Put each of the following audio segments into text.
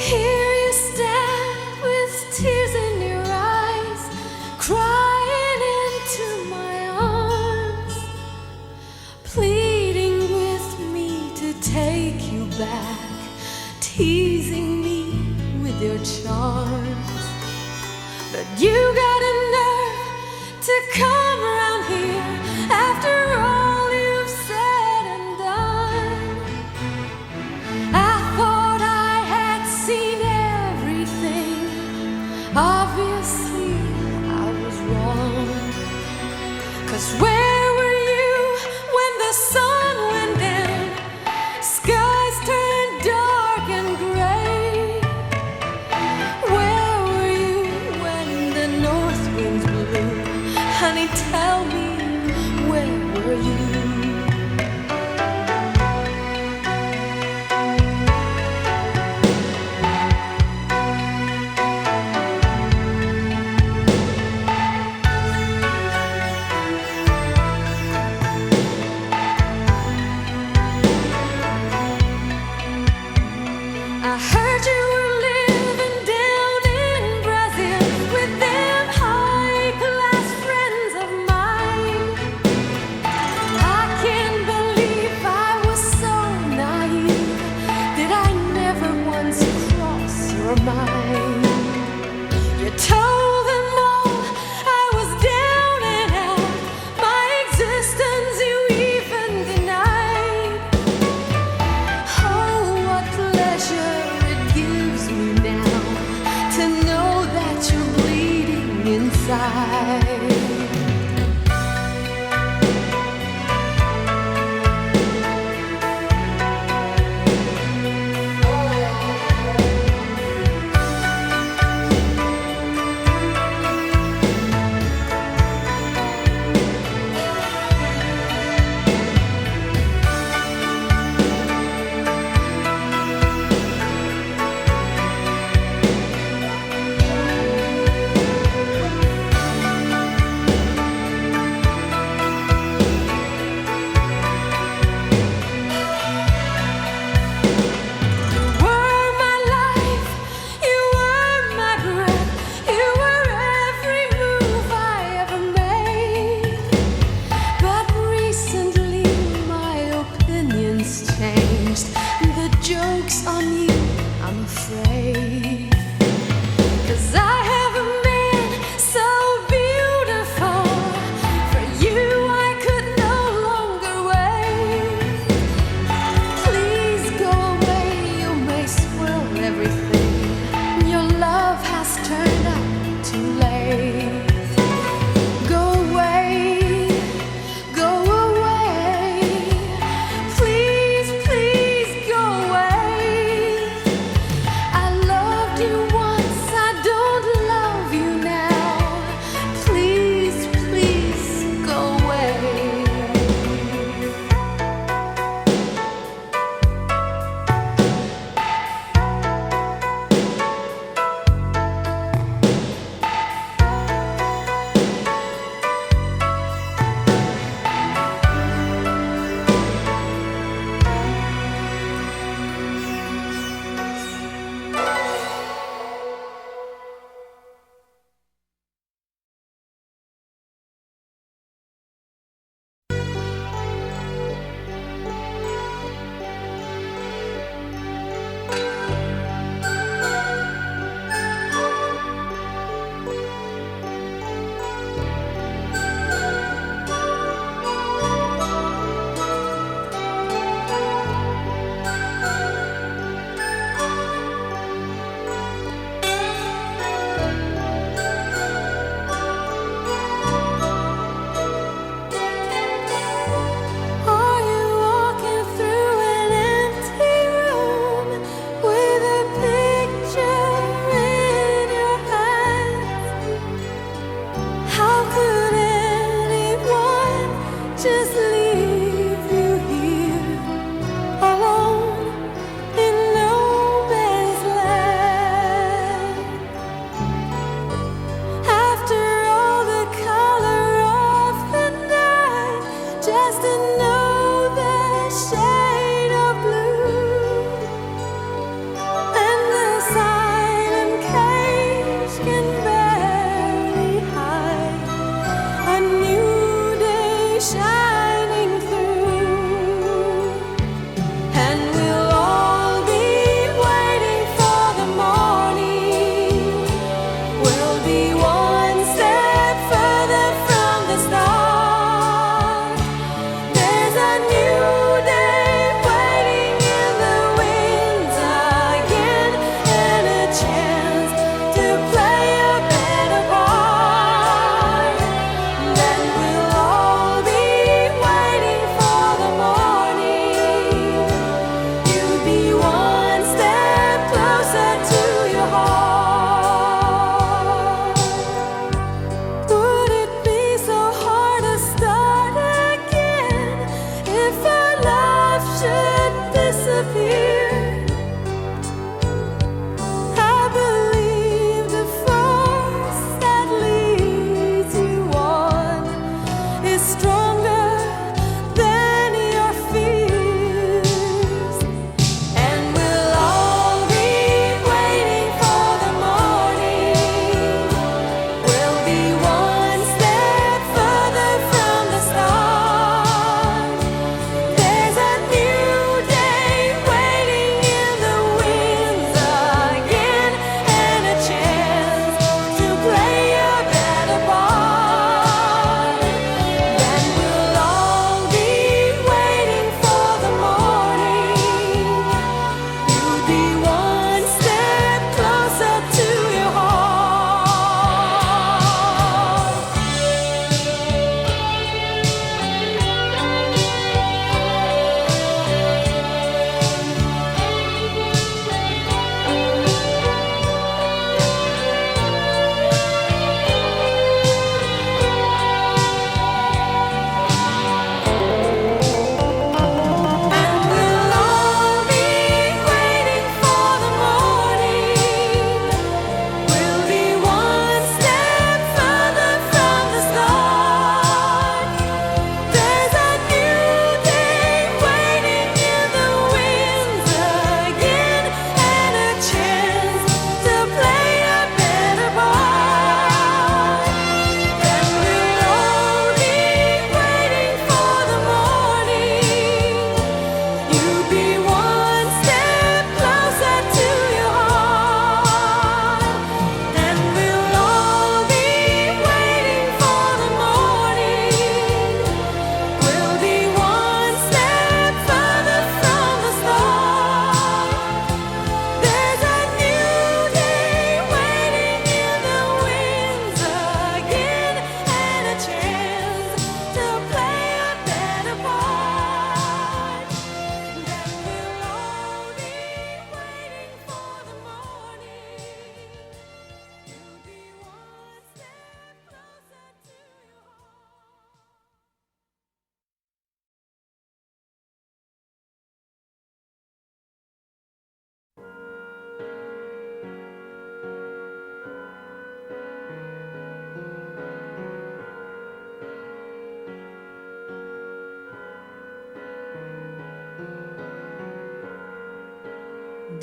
Here you stand with tears in your eyes, crying into my arms, pleading with me to take you back, teasing me with your charms. But you got a nerve to come around here after all you've said and done. I thought I had seen everything. Obviously I was wrong. 'Cause where were you when the sun went down, skies turned dark and gray? Where were you when the north winds blew? Honey, tell me, where were you? I heard you were living down in Brazil with them high-class friends of mine. I can't believe I was so naive. Did I never once cross your mind? You told them all I was down and out. My existence you even denied. Oh, what pleasure it gives me now to know that you're bleeding inside. Joke's on you, I'm afraid. 'Cause I have a man so beautiful. For you I could no longer wait. Please go away, you may spoil everything. Your love has turned up too late. Go away, go away. Please, please go away. I love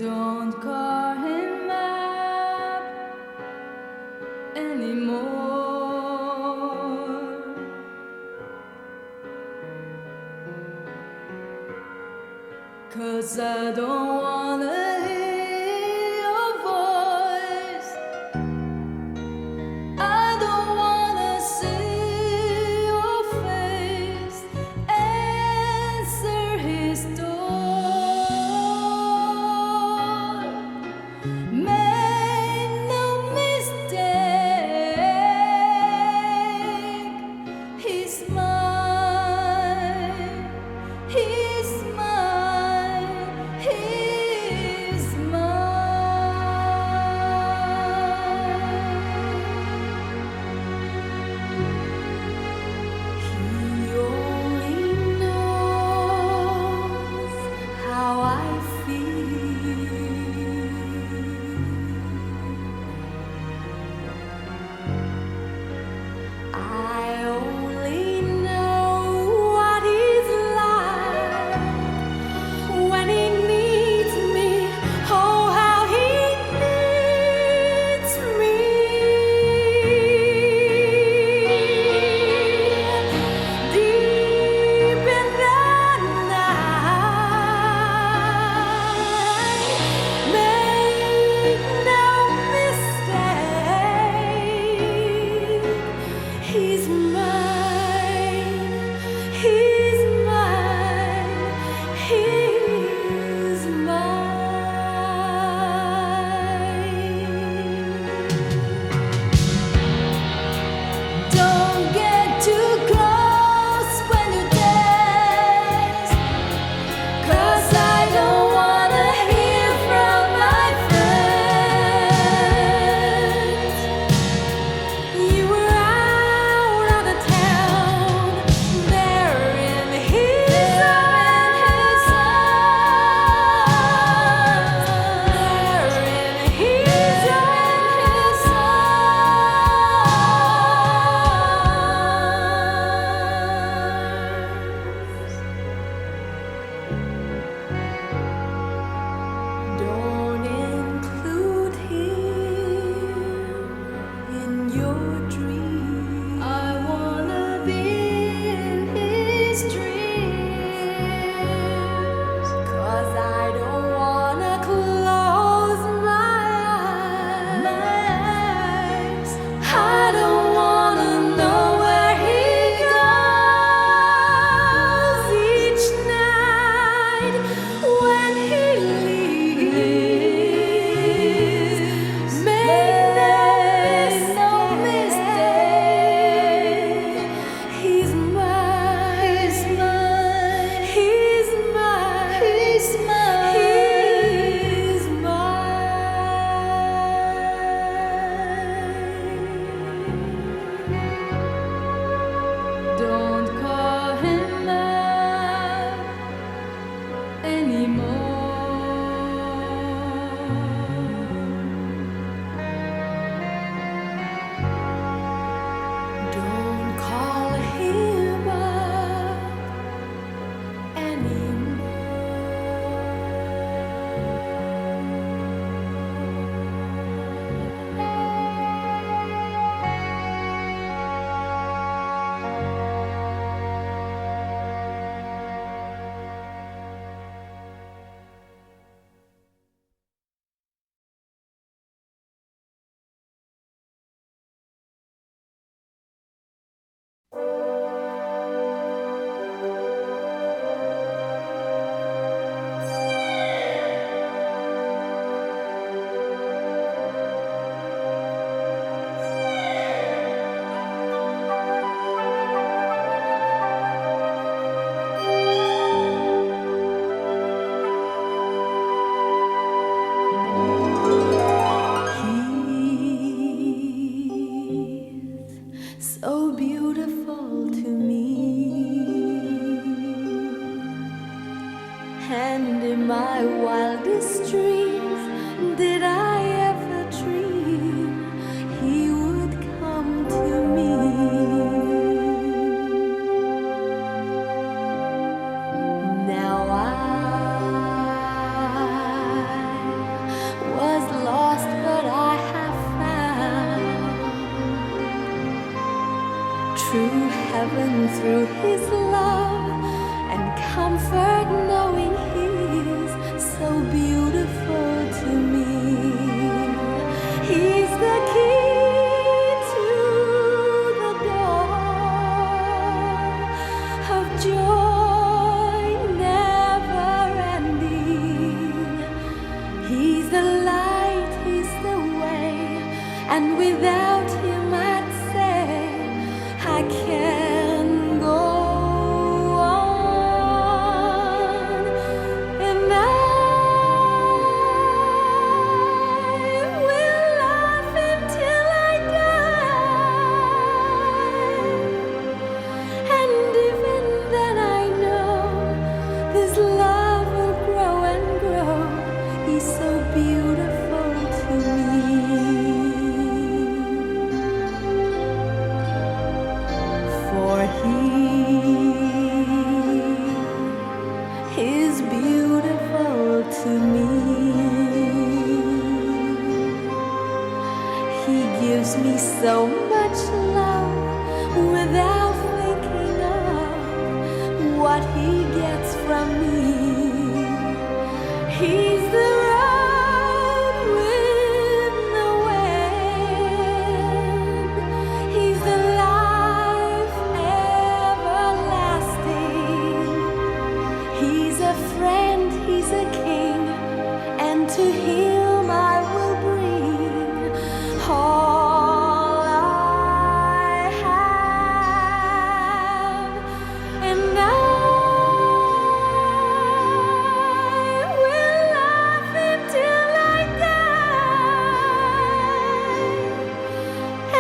don't call him up anymore. 'Cause I don't wanna hear your voice. I don't wanna see your face. Answer his door. Make no mistake. He's mine. He's mine. He's mine. He only knows how I feel. true heaven through his love and comfort, knowing he's so beautiful to me. He's the key to the door of joy never ending. He's the light, he's the way, and without him I'd say I can go on, and I will love him till I die. And even then I know this love will grow and grow. He's so beautiful to me. For he is beautiful to me. He gives me so much love without thinking of what he gets from me. He's the road with the wind. He's the life everlasting. He's a friend, he's a king, and to him I will bring all I have, and I will love him till I die.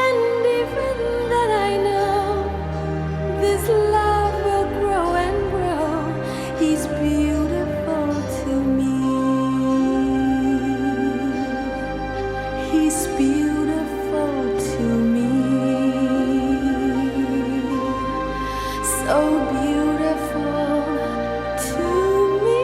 And even then I know this love will grow and grow. He's beautiful to me. He's beautiful to me. So beautiful to me.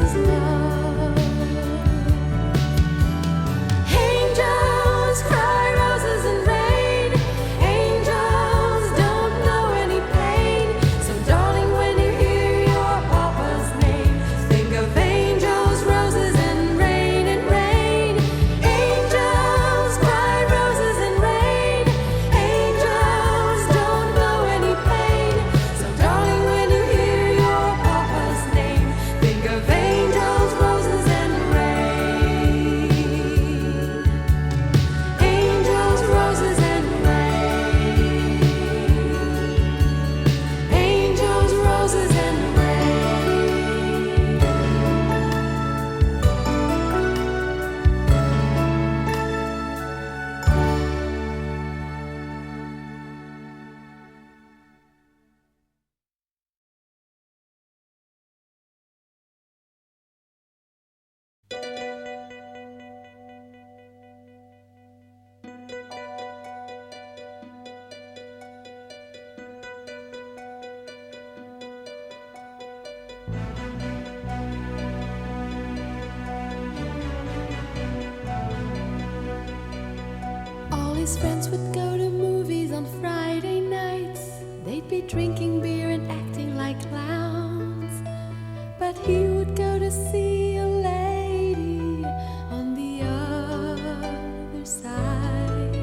is love. Angels cry roses and rain. Angels don't know any pain. So darling, when you hear your papa's name, think of angels, roses and rain and rain. Angels cry roses and rain. Angels don't know any pain. So darling, when you hear your papa's name, think of angels, roses and rain. Angels, roses and rain. Angels, roses and rain. All his friends would go to movies on Friday nights. They'd be drinking beer and acting like clowns. But he would go to see a lady on the other side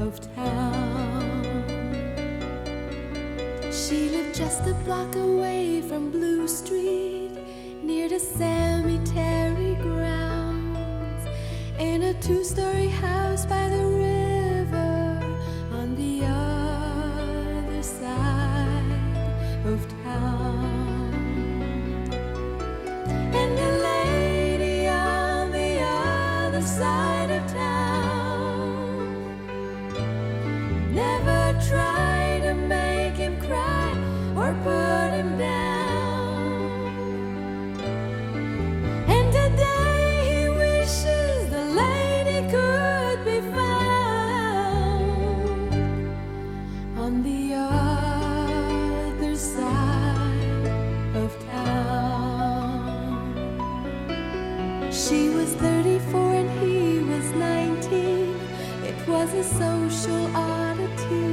of town. She lived just a block away from Blue Street, near the cemetery grounds, in a two-story house by the river on the other side of town. And the lady on the other side of town never tried to make him cry or put him down. And today he wishes the lady could be found on the other side of town. She was 34 and he was 19. It was a social oddity,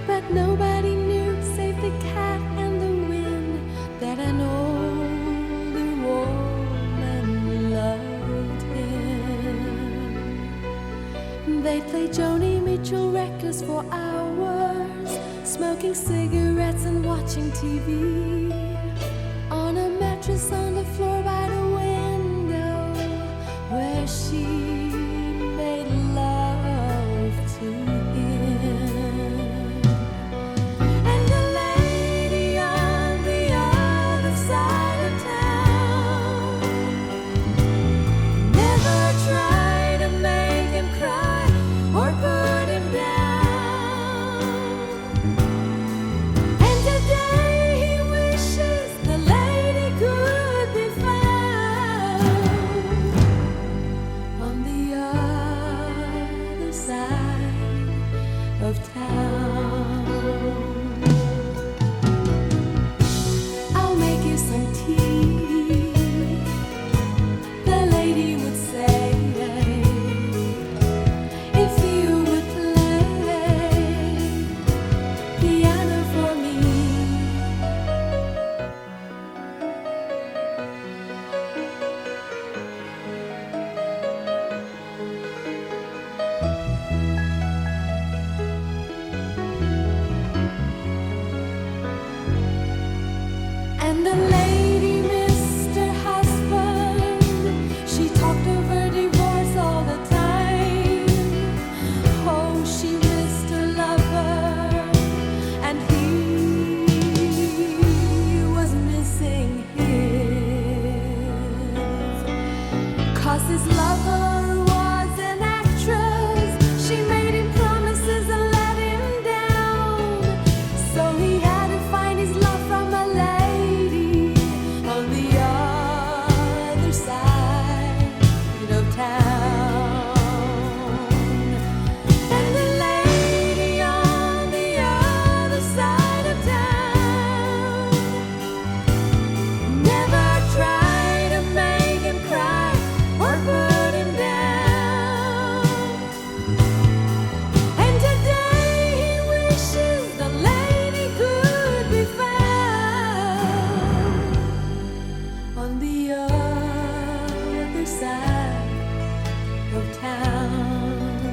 but nobody knew save the cat and the wind that an older woman loved him. They'd play Joni Mitchell records for hours, smoking cigarettes and watching TV on a mattress on the floor by the window where she made love to him. And the lady on the other side of town never tried to make him cry or put him down. And today he wishes the lady could be found on the other side of town. I'll make you some tea, the lady would say, if you would play piano for me. And the lady missed her husband. She talked of her divorce all the time. Oh, she missed her lover, and he was missing his. 'Cause his lover was an actress. She made him promises and let him down. So he had to find his love from a lady on the other side of town. And the lady on the other side of town never on the other side of town.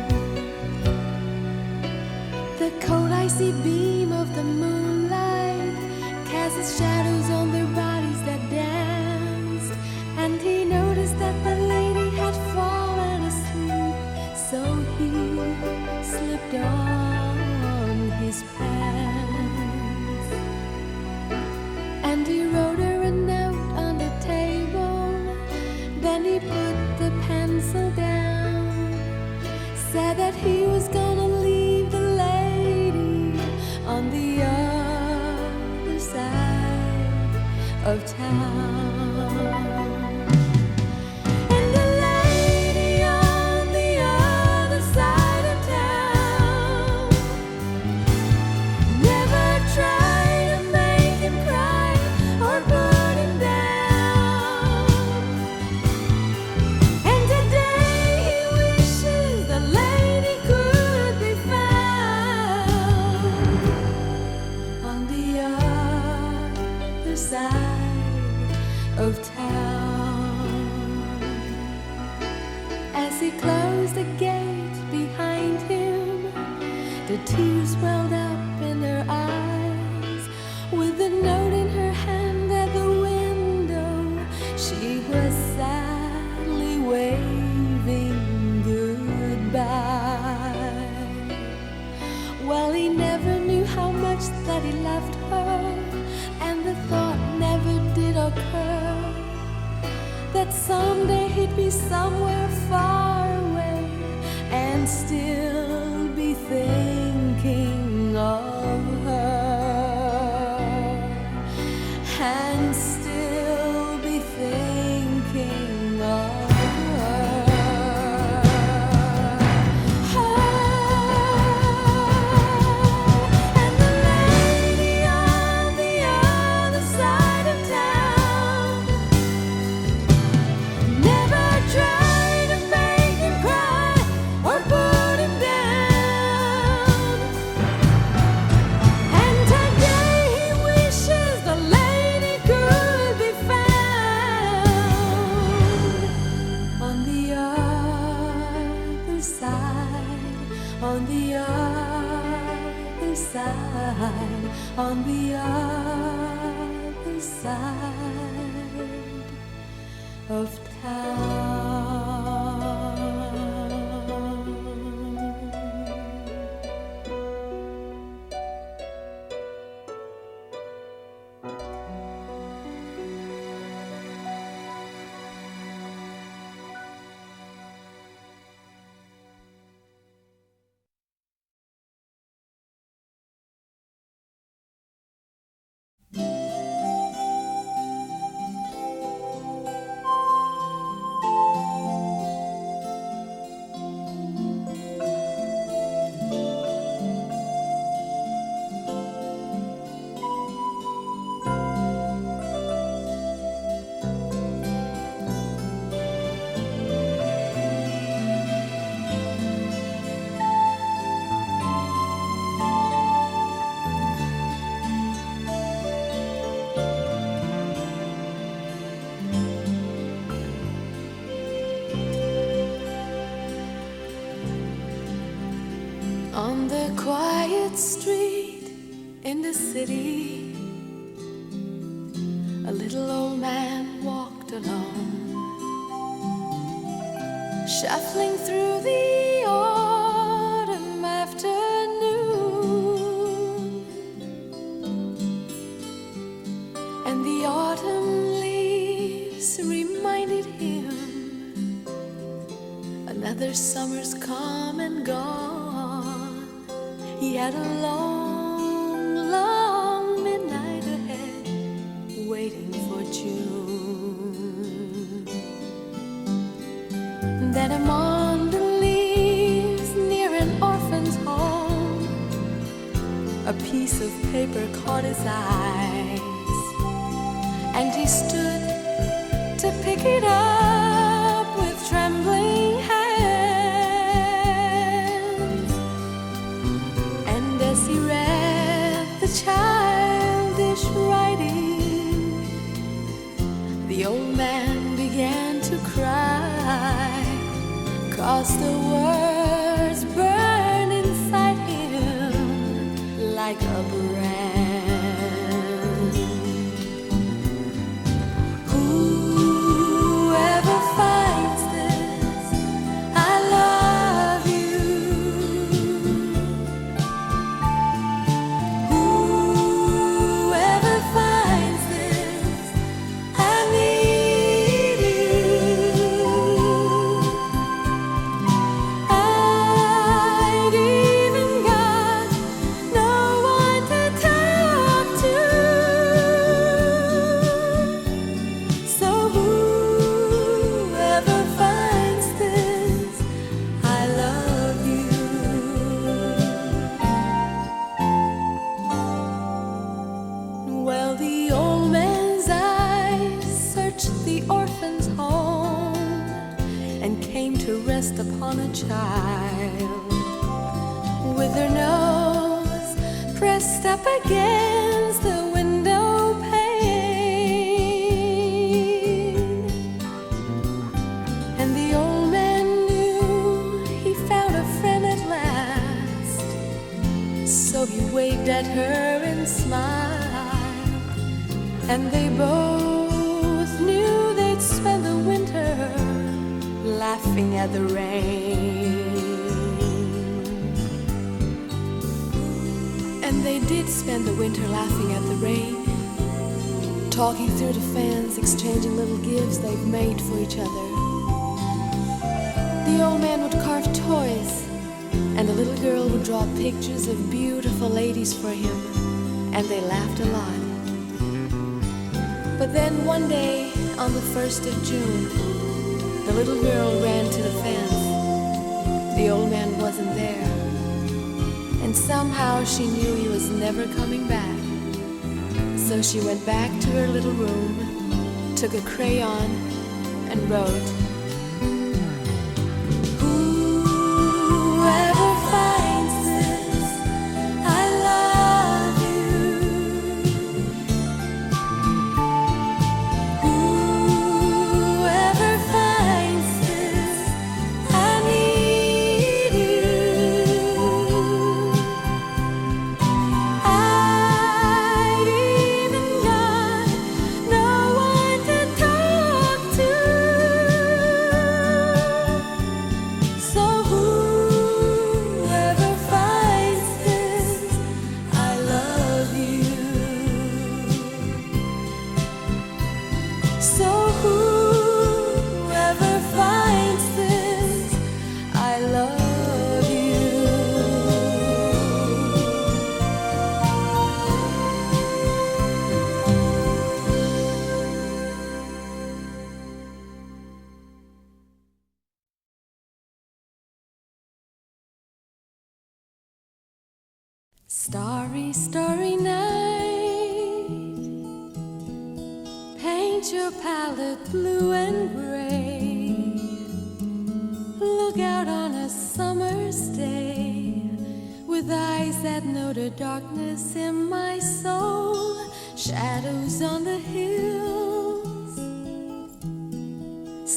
The cold icy beam of the moonlight cast its shadows on their bodies that danced, and he noticed that the lady had fallen asleep, so he slipped on his pants, and he wrote her a note on the table. Then he put the pencil down, said that he was gonna leave the lady on the other side of town. And the lady on the other side of town never tried to make him cry or put him down. And today he wishes the lady could be found on the other side of town. As he closed the gate behind him, the tears welled up in her eyes. With the note in her hand at the window, she was sadly waving goodbye. Well, he never knew how much that he loved her, and the thought never did occur that someday he'd be somewhere far away and still be thinking of her, and still be thinking of and the lady on the other side of town never tried to make him cry or put him down. And today he wishes the lady could be found on the other side, on the other side, on the other side of town. On the quiet street in the city, a little old man walked alone, shuffling through the autumn afternoon. And the autumn leaves reminded him another summer's come and gone. He had a long, long midnight ahead, waiting for June. Then among the leaves near an orphan's home, a piece of paper caught his eyes, and he stood to pick it up with trembling hands. And as he read the childish writing, the old old man began to cry, 'cause the words burn inside him like a brand. Whoever finds this, I love you. Whoever finds this, I need you. I'd even got no one to talk to. So whoever finds this, I love you. Well, the old man's eyes searched the orphan's home and came to rest upon a child with her nose pressed up against the window pane. And the old man knew he found a friend at last, so he waved at her and smiled, and they both knew they'd spend the winter laughing at the rain. And they did spend the winter laughing at the rain, talking through the fans, exchanging little gifts they've made for each other. The old man would carve toys, and the little girl would draw pictures of beautiful ladies for him, and they laughed a lot. But then one day, on the 1st of June, the little girl ran to the fence. The old man wasn't there, and somehow she knew he was never coming back. So she went back to her little room, took a crayon, and wrote, "Whoever finds this, I love you. Whoever finds this, I need you. I'd even got no one to talk to. So whoever finds this, I love you. So whoever finds this, I love you." Starry, starry night, paint your palette blue and gray. Look out on a summer's day with eyes that know the darkness in my soul. Shadows on the hills,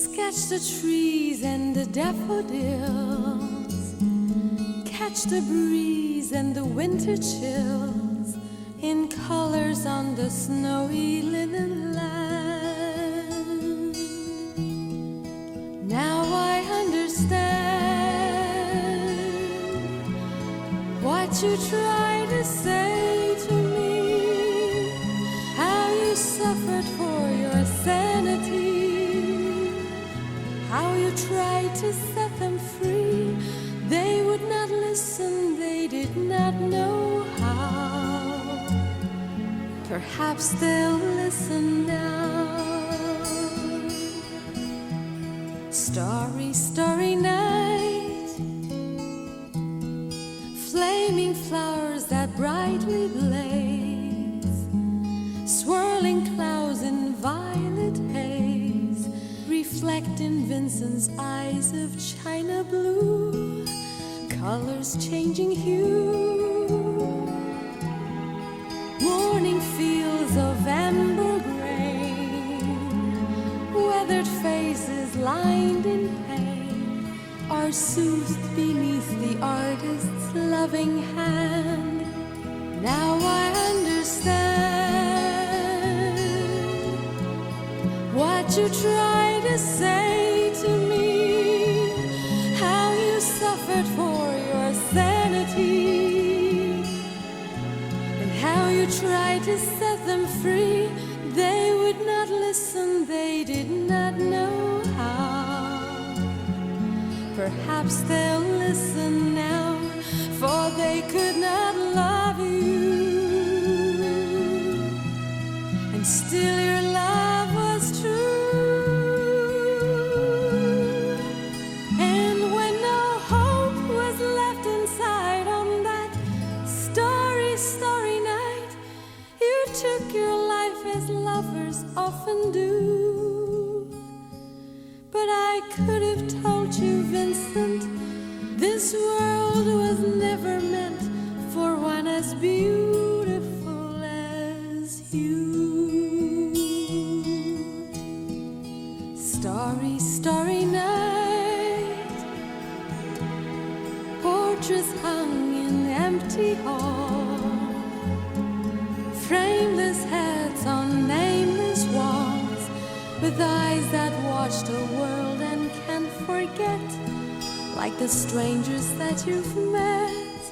sketch the trees and the daffodils. Catch the breeze and the winter chills in colors on the snowy linen land. Now I understand what you try to say to me, how you suffered for your sanity, how you tried to set them free. They would not listen, they did not know how. Perhaps they'll listen now. Starry, starry night, flaming flowers that brightly blaze, swirling clouds in violet haze, reflect in Vincent's eyes of china blue, colors changing hue. Morning fields of amber grain, weathered faces lined in pain are soothed beneath the artist's loving hand. Now I understand what you try to say to me, how you suffered for your sanity, and how you tried to set them free. They would not listen, they did not know how. Perhaps they'll listen now, for they could not love you, and still your love was true. And when no hope was left inside on that starry, starry night, you took your life as lovers often do. But I could have told you, Vincent, this world was never meant for one as beautiful as you. Starry, starry night, portraits hung in empty hall, frameless heads on nameless walls, with eyes that watched a world and can't forget, like the strangers that you've met,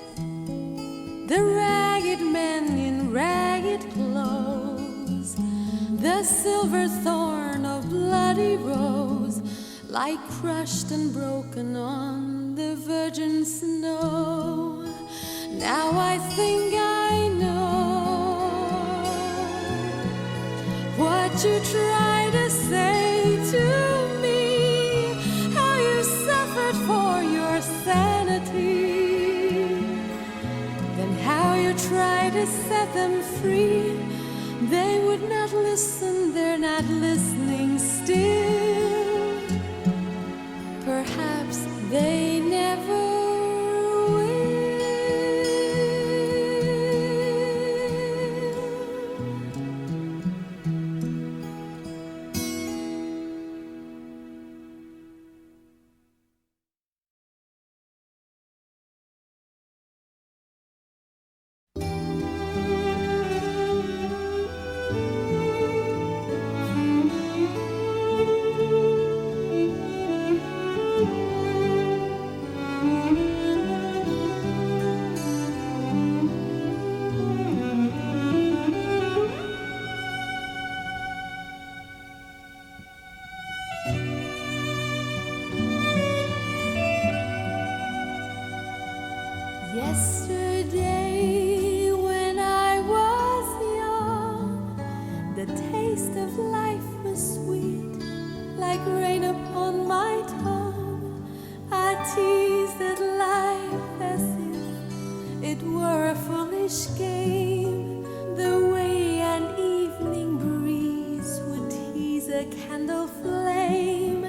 the ragged men in ragged clothes, the silver thorn of bloody rose, lie crushed and broken on the virgin snow. Now I think I know what you try to say to me, how you suffered for your sanity, then how you try to set them free. They would not listen, they're not listening still. Perhaps they never will. Yesterday, when I was young, the taste of life was sweet, like rain upon my tongue. I teased at life as if it were a foolish game, the way an evening breeze would tease a candle flame.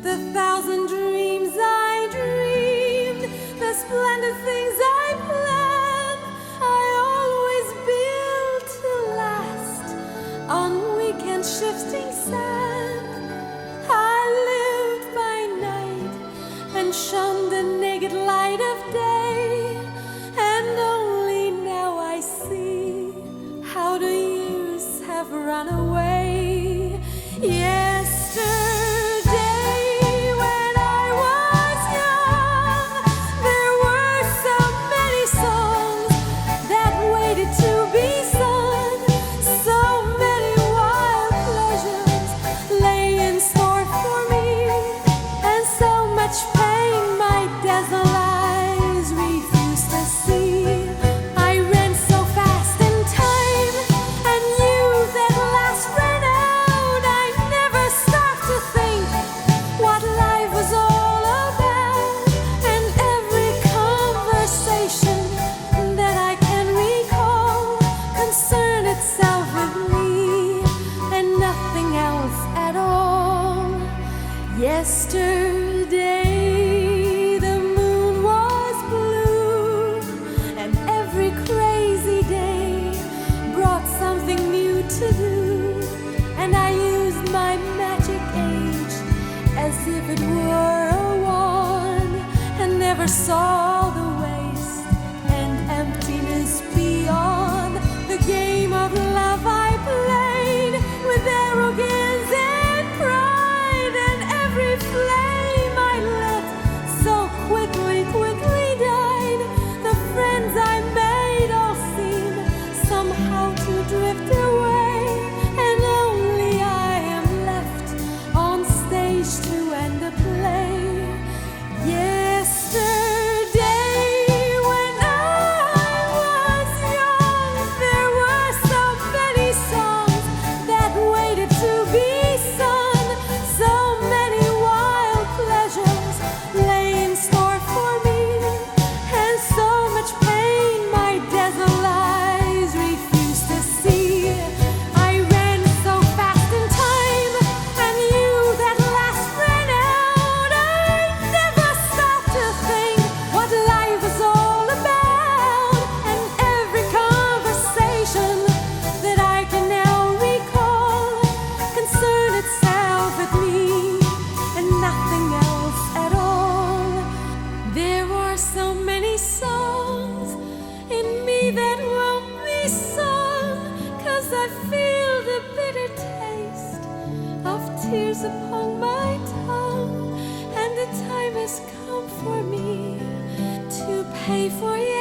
The thousand dreams I dreamed, the splendid things I planned, I always built to last on weak and shifting sand. I lived by night and shunned the naked light of day, and only now I see how the years have run away. Yesterday, when I was young, there were so many songs that waited to be sung. So many wild pleasures lay in store for me, and so much pain my dazzled eyes refused to see. I ran so fast in time, and youth at last ran out. I never stopped to think what life was all about, and every conversation that I can recall concerned itself with me and nothing else at all. Yesterday, the moon was blue, and every crazy day brought something new to do, and I used my magic aid pay for you.